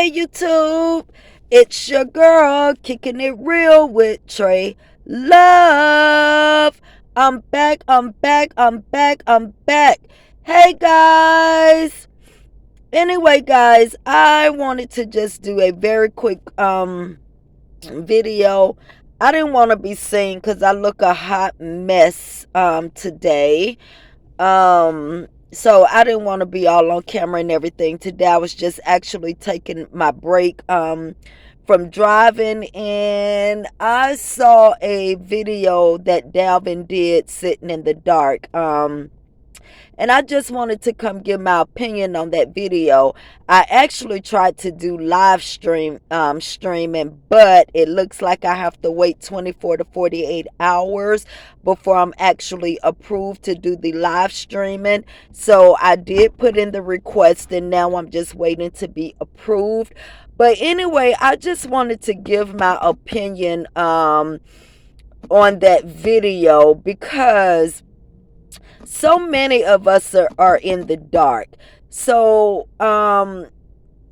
Hey YouTube, it's your girl kicking it real with Tra-Luv. I'm back. Hey guys. Anyway, guys, I wanted to just do a very quick video. I didn't want to be seen because I look a hot mess today. So I didn't want to be all on camera and everything. Today I was just actually taking my break from driving, and I saw a video that Dalvin did sitting in the dark. And I just wanted to come give my opinion on that video. I actually tried to do live streaming, but it looks like I have to wait 24 to 48 hours before I'm actually approved to do the live streaming. So I did put in the request, and now I'm just waiting to be approved. But anyway, I just wanted to give my opinion on that video, because so many of us are in the dark. So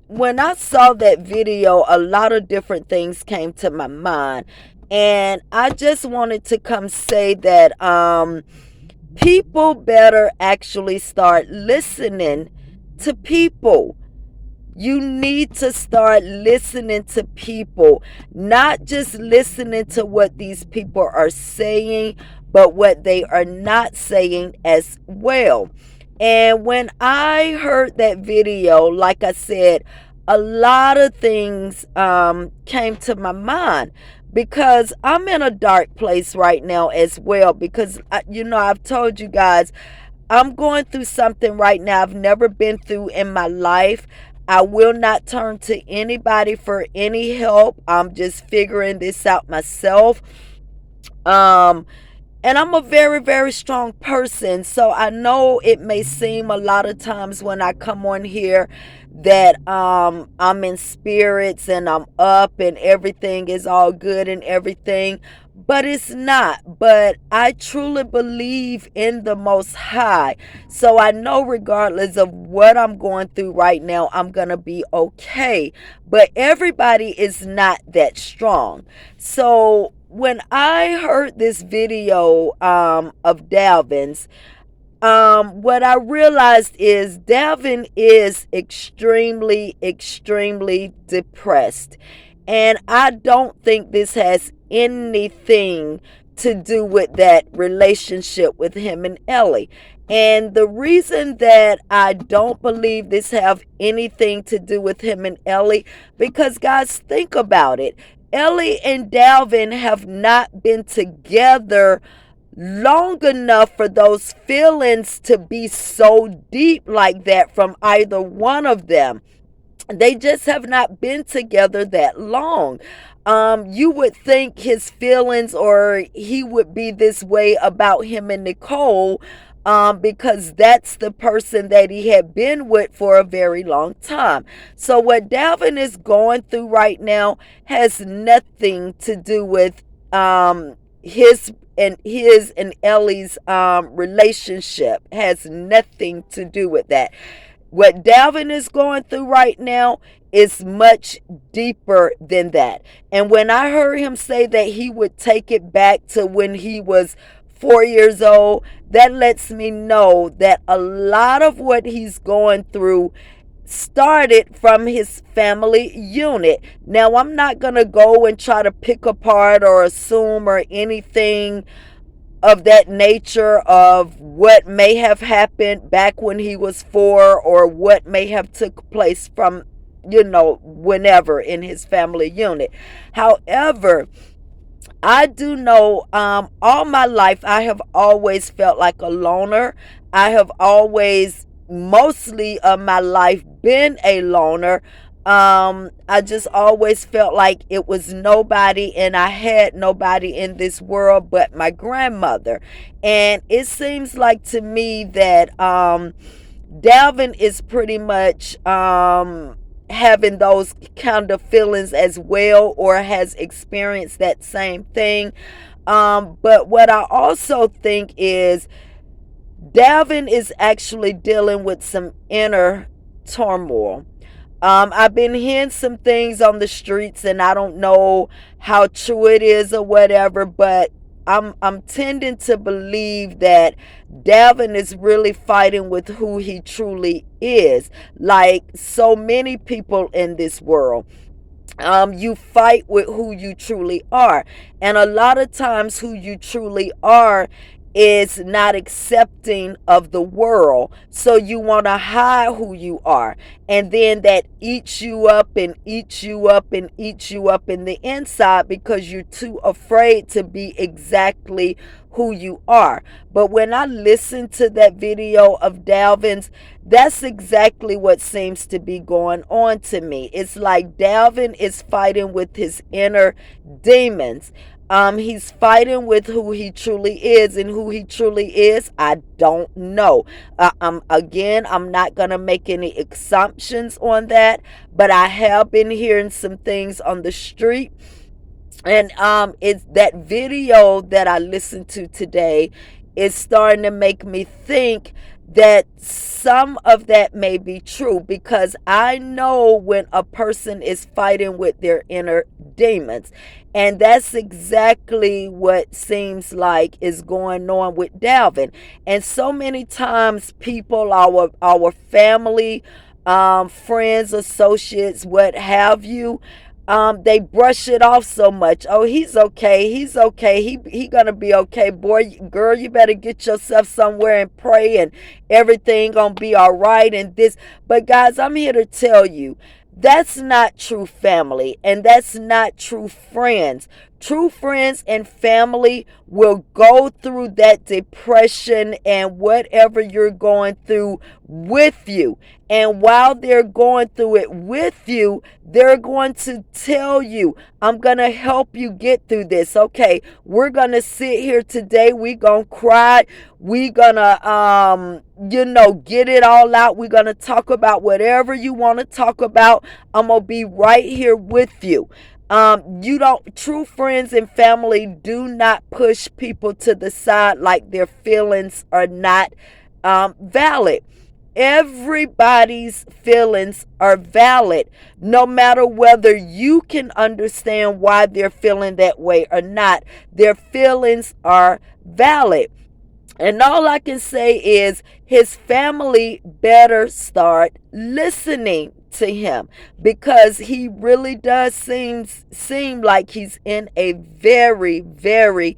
when I saw that video, a lot of different things came to my mind, and I just wanted to come say that people better actually start listening to people. You need to start listening to people, not just listening to what these people are saying, but what they are not saying as well. And when I heard that video, like I said, a lot of things came to my mind, because I'm in a dark place right now as well. Because, I've told you guys, I'm going through something right now I've never been through in my life. I will not turn to anybody for any help. I'm just figuring this out myself. Um, and I'm a very, very strong person. So I know it may seem a lot of times when I come on here that I'm in spirits and I'm up and everything is all good and everything. But it's not. But I truly believe in the Most High. So I know regardless of what I'm going through right now, I'm going to be okay. But everybody is not that strong. So when I heard this video of Dalvin's, what I realized is Dalvin is extremely, extremely depressed. And I don't think this has anything to do with that relationship with him and Ellie. And the reason that I don't believe this have anything to do with him and Ellie, because guys, think about it. Ellie and Dalvin have not been together long enough for those feelings to be so deep like that from either one of them. They just have not been together that long. You would think his feelings, or he would be this way about him and Nicole, because that's the person that he had been with for a very long time. So what Dalvin is going through right now has nothing to do with his and Ellie's relationship. Has nothing to do with that. What Dalvin is going through right now is much deeper than that. And when I heard him say that he would take it back to when he was 4 years old, that lets me know that a lot of what he's going through started from his family unit. Now, I'm not going to go and try to pick apart or assume or anything of that nature of what may have happened back when he was 4, or what may have took place from whenever in his family unit. However, I do know all my life I have always felt like a loner. I have always, mostly of my life, been a loner. I just always felt like it was nobody, and I had nobody in this world but my grandmother. And it seems like to me that Dalvin is pretty much having those kind of feelings as well, or has experienced that same thing. But what I also think is Dalvin is actually dealing with some inner turmoil. I've been hearing some things on the streets, and I don't know how true it is or whatever, but I'm tending to believe that Dalvin is really fighting with who he truly is, like so many people in this world. You fight with who you truly are, and a lot of times who you truly are is not accepting of the world, so you want to hide who you are, and then that eats you up and eats you up and eats you up in the inside because you're too afraid to be exactly who you are. But when I listened to that video of Dalvin's, that's exactly what seems to be going on to me. It's like Dalvin is fighting with his inner demons. He's fighting with who he truly is, and who he truly is, I don't know. Again, I'm not gonna make any assumptions on that, but I have been hearing some things on the street, and it's that video that I listened to today is starting to make me think that some of that may be true, because I know when a person is fighting with their inner demons, and that's exactly what seems like is going on with Dalvin. And so many times people, our family, friends, associates, what have you, they brush it off so much. Oh, he's okay, he's okay, he gonna be okay. Boy, girl, you better get yourself somewhere and pray, and everything gonna be all right. And this, but guys, I'm here to tell you, that's not true family, and that's not true friends. True friends and family will go through that depression and whatever you're going through with you. And while they're going through it with you, they're going to tell you, I'm going to help you get through this. Okay, we're going to sit here today. We're going to cry. We're going to, get it all out. We're going to talk about whatever you want to talk about. I'm going to be right here with you. You don't, true friends and family do not push people to the side like their feelings are not valid. Everybody's feelings are valid, no matter whether you can understand why they're feeling that way or not. Their feelings are valid. And all I can say is his family better start listening to him, because he really does seem like he's in a very, very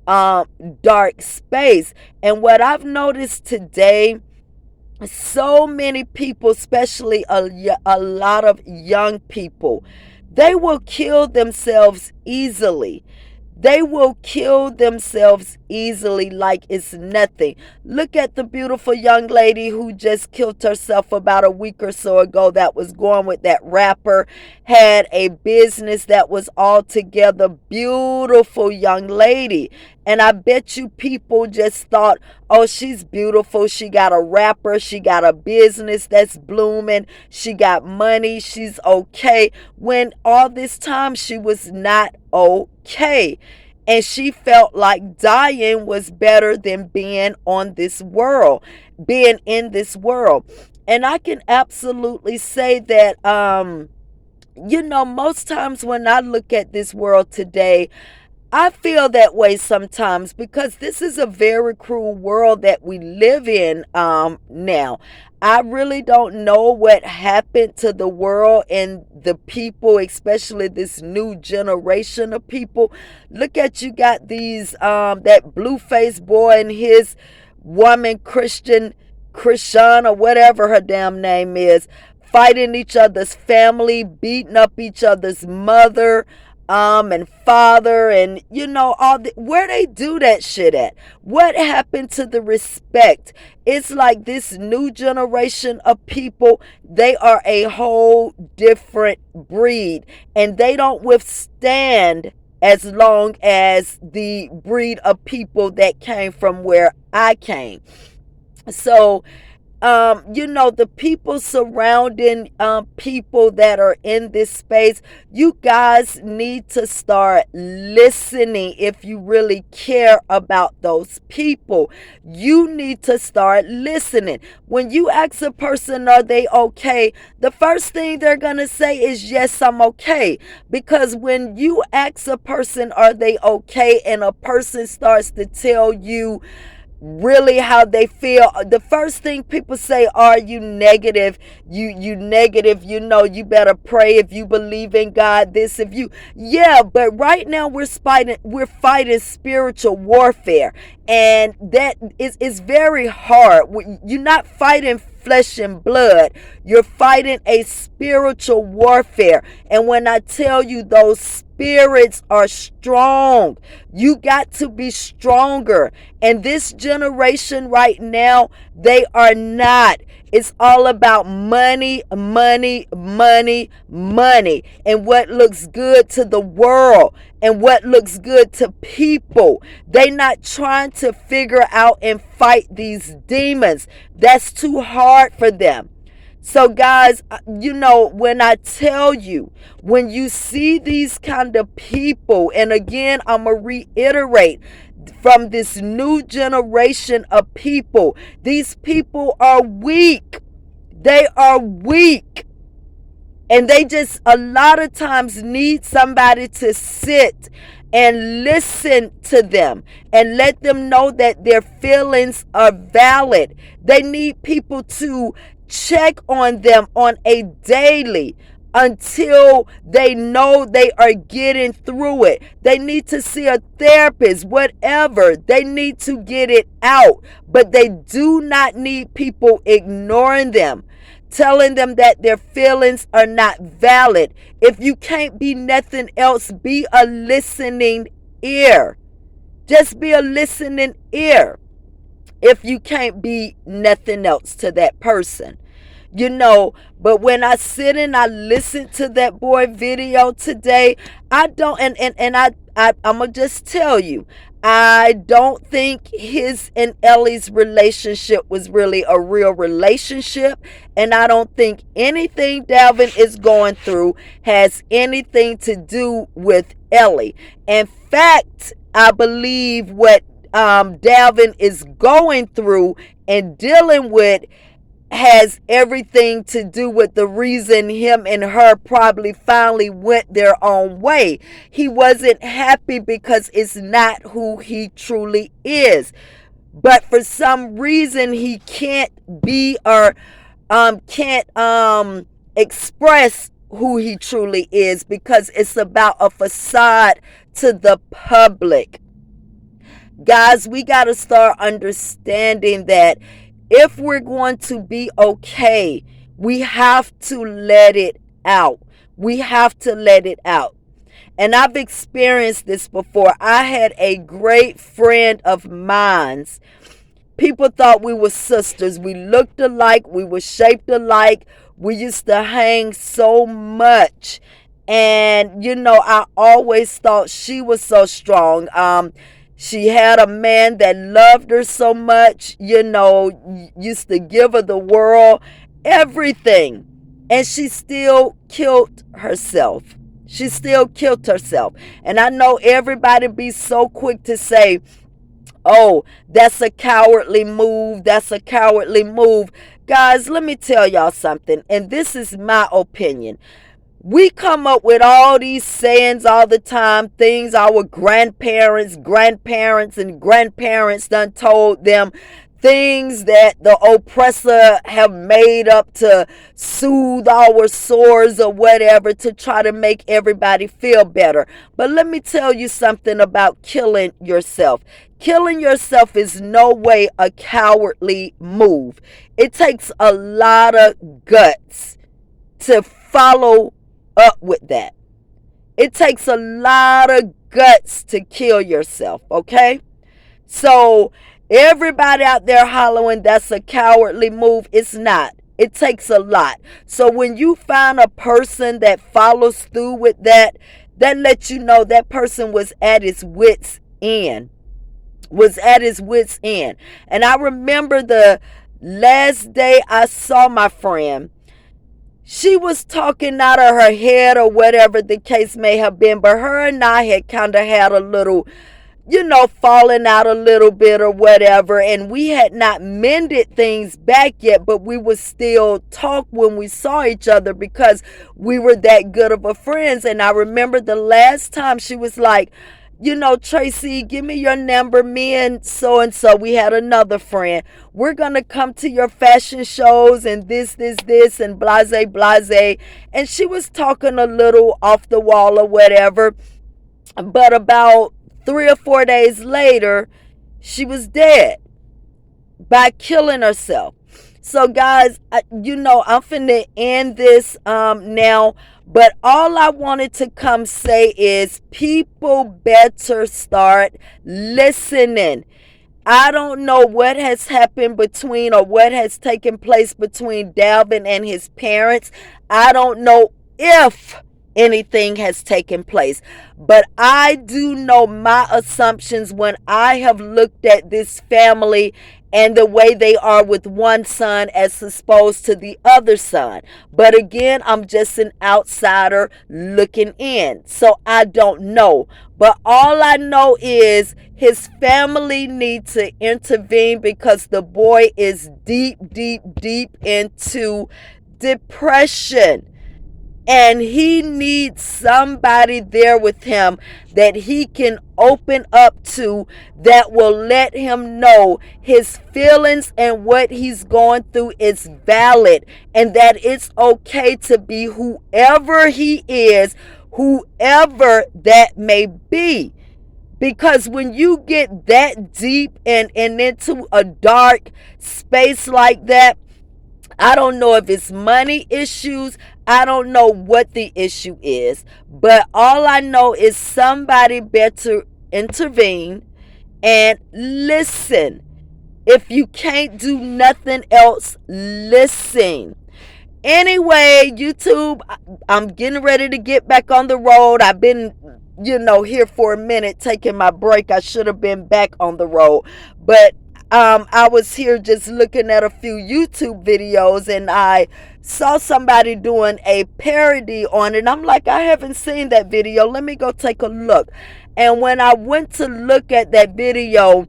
dark space. And what I've noticed today, so many people, especially a lot of young people, they will kill themselves easily. They will kill themselves easily like it's nothing. Look at the beautiful young lady who just killed herself about a week or so ago, that was going with that rapper, had a business that was altogether beautiful young lady. And I bet you people just thought, oh, she's beautiful. She got a rapper. She got a business that's blooming. She got money. She's okay. When all this time she was not okay. And she felt like dying was better than being on this world, being in this world. And I can absolutely say that, most times when I look at this world today, I feel that way sometimes, because this is a very cruel world that we live in now. I really don't know what happened to the world and the people, especially this new generation of people. Look at, you got these that blue-faced boy and his woman, Christian or whatever her damn name is, fighting each other's family, beating up each other's mother, and father, and where they do that shit at. What happened to the respect? It's like this new generation of people, they are a whole different breed, and they don't withstand as long as the breed of people that came from where I came. So the people surrounding people that are in this space, you guys need to start listening. If you really care about those people, you need to start listening. When you ask a person, are they okay, the first thing they're gonna say is, yes, I'm okay. Because when you ask a person, are they okay, and a person starts to tell you really how they feel, the first thing people say, are you negative, you negative, you better pray if you believe in God, this, if you, yeah, but right now we're fighting spiritual warfare, and that is very hard. You're not fighting flesh and blood, you're fighting a spiritual warfare. And when I tell you, those spirits are strong, you got to be stronger. And this generation right now, they are not. It's all about money, money, money, money, and what looks good to the world and what looks good to people. They not trying to figure out and fight these demons. That's too hard for them. So guys, when I tell you, when you see these kind of people, and again, I'm going to reiterate, from this new generation of people, these people are weak. They are weak. And they just a lot of times need somebody to sit and listen to them and let them know that their feelings are valid. They need people to check on them on a daily until they know they are getting through it. They need to see a therapist, whatever. They need to get it out. But they do not need people ignoring them, telling them that their feelings are not valid. If you can't be nothing else, be a listening ear. Just be a listening ear if you can't be nothing else to that person. But when I sit and I listen to that boy video today, I don't, I'm gonna just tell you, I don't think his and Ellie's relationship was really a real relationship, and I don't think anything Dalvin is going through has anything to do with Ellie. In fact, I believe what Dalvin is going through and dealing with has everything to do with the reason him and her probably finally went their own way. He wasn't happy because it's not who he truly is. But for some reason he can't be or can't express who he truly is, because it's about a facade to the public. Guys, we got to start understanding that if we're going to be okay, we have to let it out. We have to let it out. And I've experienced this before. I had a great friend of mine's. People thought we were sisters. We looked alike. We were shaped alike. We used to hang so much. And, I always thought she was so strong. She had a man that loved her so much, used to give her the world, everything. And she still killed herself. She still killed herself. And I know everybody be so quick to say, oh, that's a cowardly move. That's a cowardly move. Guys, let me tell y'all something. And this is my opinion. We come up with all these sayings all the time, things our grandparents, and grandparents done told them, things that the oppressor have made up to soothe our sores or whatever, to try to make everybody feel better. But let me tell you something about killing yourself. Killing yourself is no way a cowardly move. It takes a lot of guts to follow up with that. It takes a lot of guts to kill yourself, okay? So everybody out there hollering that's a cowardly move, it's not. It takes a lot. So when you find a person that follows through with that, that lets you know that person was at his wits' end. And I remember Last day I saw my friend, she was talking out of her head or whatever the case may have been, but her and I had kind of had a little, falling out a little bit or whatever, and we had not mended things back yet, but we would still talk when we saw each other because we were that good of a friends. And I remember the last time she was like, Tracy, give me your number. Me and so, we had another friend. We're going to come to your fashion shows and this, and blase, blase. And she was talking a little off the wall or whatever. But about 3 or 4 days later, she was dead by killing herself. So, guys, I'm finna end this now. But all I wanted to come say is people better start listening. I don't know what has happened between or what has taken place between Dalvin and his parents. I don't know if anything has taken place, but I do know my assumptions when I have looked at this family and the way they are with one son as opposed to the other son. But again, I'm just an outsider looking in, so I don't know. But all I know is his family needs to intervene because the boy is deep, deep, deep into depression. And he needs somebody there with him that he can open up to, that will let him know his feelings and what he's going through is valid, and that it's okay to be whoever he is, whoever that may be. Because when you get that deep and into a dark space like that, I don't know if it's money issues. I don't know what the issue is. But all I know is somebody better intervene and listen. If you can't do nothing else, listen. Anyway, YouTube, I'm getting ready to get back on the road. I've been, here for a minute taking my break. I should have been back on the road. But I was here just looking at a few YouTube videos, and I saw somebody doing a parody on it. I'm like, I haven't seen that video. Let me go take a look. And when I went to look at that video,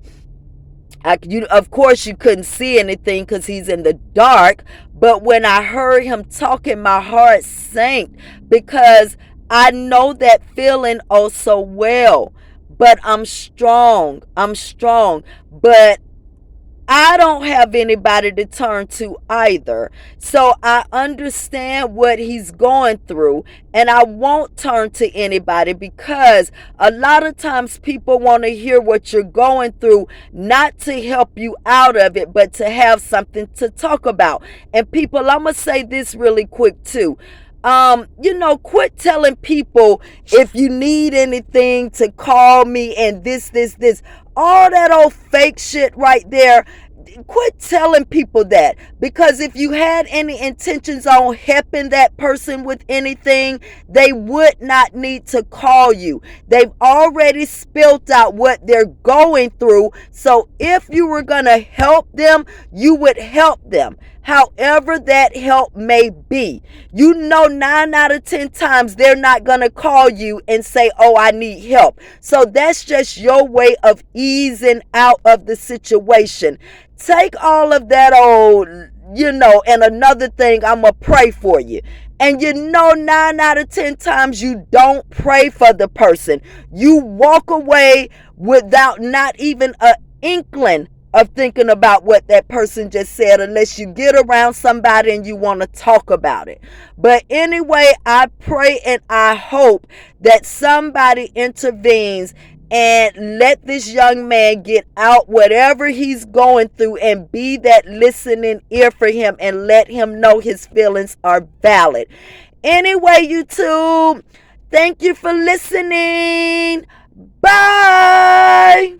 of course you couldn't see anything because he's in the dark. But when I heard him talking, my heart sank because I know that feeling oh so well. But I'm strong. But I don't have anybody to turn to either. So I understand what he's going through, and I won't turn to anybody because a lot of times people want to hear what you're going through, not to help you out of it, but to have something to talk about. And people, I'm going to say this really quick too. Quit telling people if you need anything to call me and this. All that old fake shit right there. Quit telling people that, because if you had any intentions on helping that person with anything, they would not need to call you. They've already spelled out what they're going through. So if you were going to help them, you would help them. However that help may be. 9 out of 10 times they're not going to call you and say, oh, I need help. So that's just your way of easing out of the situation. Take all of that old, and another thing, I'm going to pray for you. And 9 out of 10 times you don't pray for the person. You walk away without not even an inkling of thinking about what that person just said, unless you get around somebody and you want to talk about it. But anyway, I pray and I hope that somebody intervenes and let this young man get out whatever he's going through and be that listening ear for him and let him know his feelings are valid. Anyway, YouTube, thank you for listening. Bye.